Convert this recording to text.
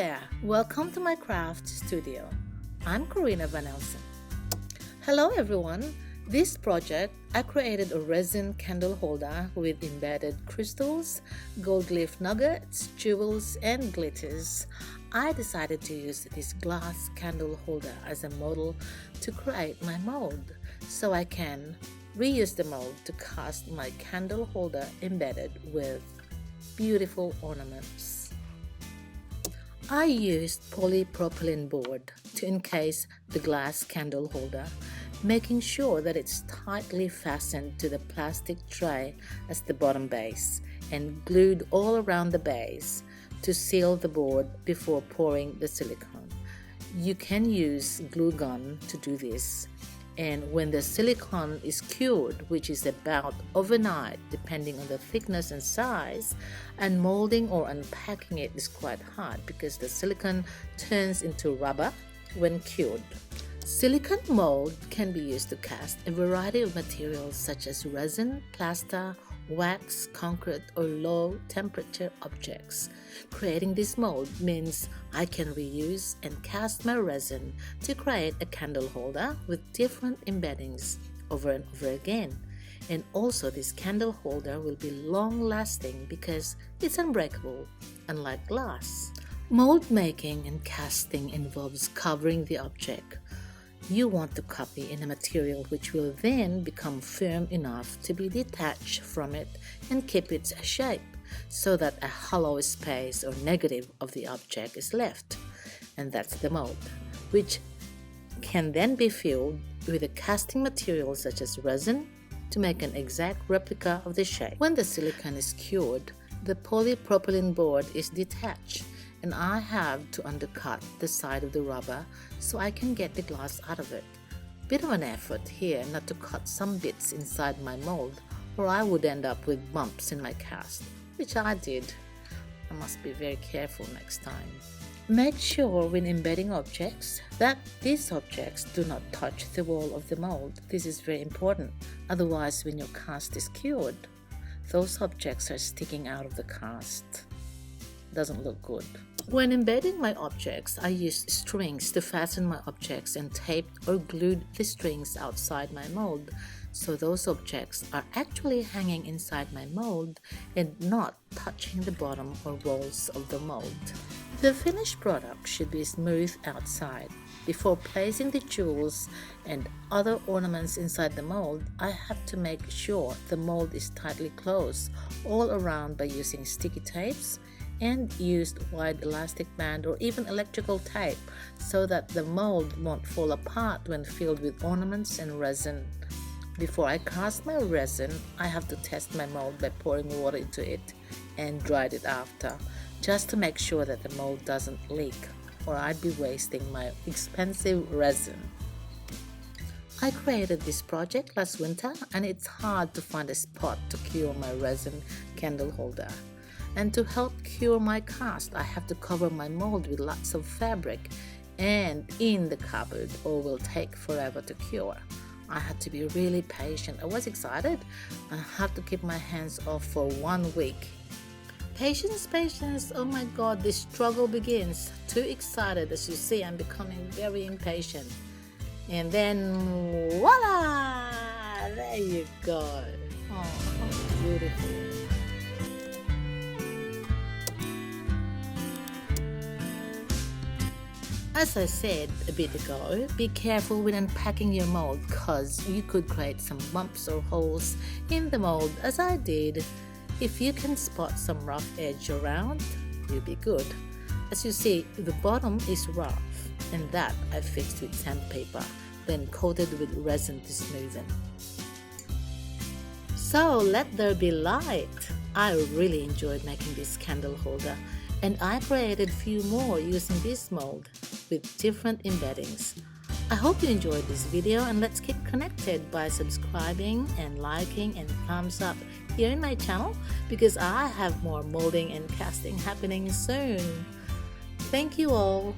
there, welcome to my craft studio. I'm Karina Van Elsen. Hello everyone. This project, I created a resin candle holder with embedded crystals, gold leaf nuggets, jewels, and glitters. I decided to use this glass candle holder as a model to create my mold, so I can reuse the mold to cast my candle holder embedded with beautiful ornaments. I used polypropylene board to encase the glass candle holder, making sure that it's tightly fastened to the plastic tray as the bottom base and glued all around the base to seal the board before pouring the silicone. You can use glue gun to do this, and when the silicone is cured, which is about overnight depending on the thickness and size, and molding or unpacking it is quite hard because the silicone turns into rubber when cured. Silicone mold can be used to cast a variety of materials such as resin, plaster, wax, concrete, or low temperature objects. Creating this mold means I can reuse and cast my resin to create a candle holder with different embeddings over and over again. And also this candle holder will be long lasting because it's unbreakable, unlike glass. Mold making and casting involves covering the object you want to copy in a material which will then become firm enough to be detached from it and keep its shape so that a hollow space or negative of the object is left. And that's the mold, which can then be filled with a casting material such as resin to make an exact replica of the shape. When the silicone is cured, the polypropylene board is detached, and I have to undercut the side of the rubber so I can get the glass out of it. Bit of an effort here not to cut some bits inside my mold, or I would end up with bumps in my cast, which I did. I must be very careful next time. Make sure when embedding objects that these objects do not touch the wall of the mold. This is very important, otherwise when your cast is cured, those objects are sticking out of the cast. Doesn't look good. When embedding my objects, I used strings to fasten my objects and taped or glued the strings outside my mold, so those objects are actually hanging inside my mold and not touching the bottom or walls of the mold. The finished product should be smooth outside. Before placing the jewels and other ornaments inside the mold, I have to make sure the mold is tightly closed all around by using sticky tapes and used wide elastic band or even electrical tape so that the mold won't fall apart when filled with ornaments and resin. Before I cast my resin, I have to test my mold by pouring water into it and dried it after, just to make sure that the mold doesn't leak, or I'd be wasting my expensive resin. I created this project last winter, and it's hard to find a spot to cure my resin candle holder. And to help cure my cast, I have to cover my mold with lots of fabric and in the cupboard, or will take forever to cure. I had to be really patient. I was excited and had to keep my hands off for 1 week. Patience, oh my god, this struggle begins. Too excited, as you see, I'm becoming very impatient. And then voila! There you go. Oh, how beautiful. As I said a bit ago, be careful when unpacking your mold because you could create some bumps or holes in the mold as I did. If you can spot some rough edge around, you'll be good. As you see, the bottom is rough, and that I fixed with sandpaper, then coated with resin to smoothen. So let there be light. I really enjoyed making this candle holder, and I created a few more using this mold with different embeddings. I hope you enjoyed this video, and let's keep connected by subscribing and liking and thumbs up here in my channel because I have more molding and casting happening soon. Thank you all.